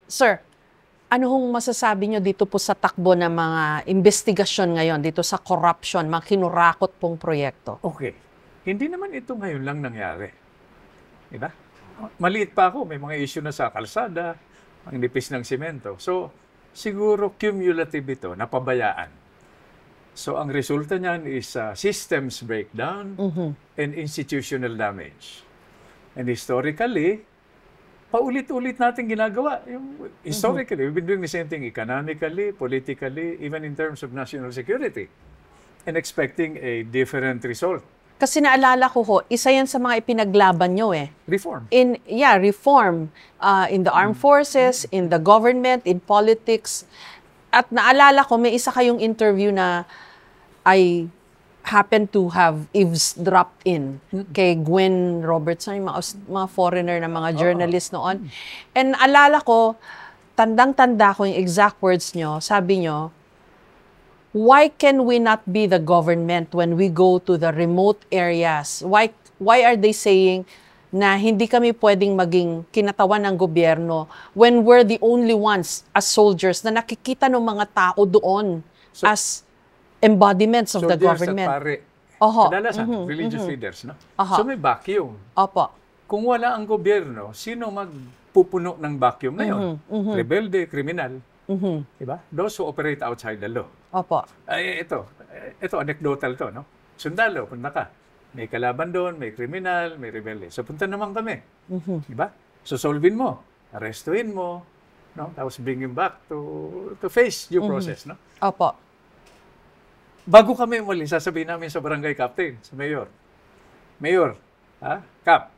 Sir, ano hong masasabi nyo dito po sa takbo ng mga investigasyon ngayon dito sa corruption, mga kinurakot pong proyekto? Okay. Hindi naman ito ngayon lang nangyari. Diba? Maliit pa ako, may mga issue na sa kalsada, ang nipis ng simento. So, siguro cumulative ito, napabayaan. So, ang resulta niyan is systems breakdown and institutional damage. And historically, paulit-ulit natin ginagawa. Historically, we've been doing the same thing economically, politically, even in terms of national security, and expecting a different result. Kasi naalala ko ho, isa yan sa mga ipinaglaban nyo eh. Reform. Reform in the armed forces, in the government, in politics. At naalala ko, may isa kayong interview na I happen to have eavesdropped in kay Gwen Robertson, yung mga foreigner na mga journalist noon. And alala ko, tandang-tanda ko yung exact words nyo, sabi nyo, why can we not be the government when we go to the remote areas? Why are they saying na hindi kami pwedeng maging kinatawan ng gobyerno when we're the only ones as soldiers na nakikita ng mga tao doon as embodiments of the government? Soldiers at pare. Kadalasan, religious leaders, no? So may vacuum. Opo. Kung wala ang gobyerno, sino magpupuno ng vacuum na yun? Rebelde, kriminal. Diba? Those who operate outside the law. Opo. Ay, ito anecdotal to, no? Sundalo, punta ka. May kalaban doon, may kriminal, may rebelde. So punta naman kami. Diba? So solvin mo, arrestuin mo, no? Tapos bring him back to face due process, no? Opo. Bago kami umalis, sasabihin namin sa barangay captain, sa mayor, Kap,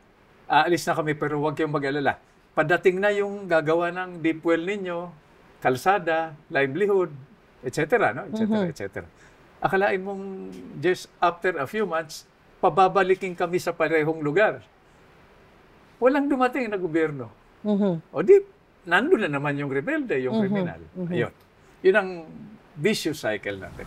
aalis na kami pero huwag kayong mag-alala. Padating na yung gagawa ng deep well ninyo, kalsada, livelihood, etc. No? etc. Akalain mong just after a few months, pababalikin kami sa parehong lugar. Walang dumating na gobyerno. O di, nandun na naman yung rebelde, yung kriminal. Ayun. Yun ang vicious cycle natin.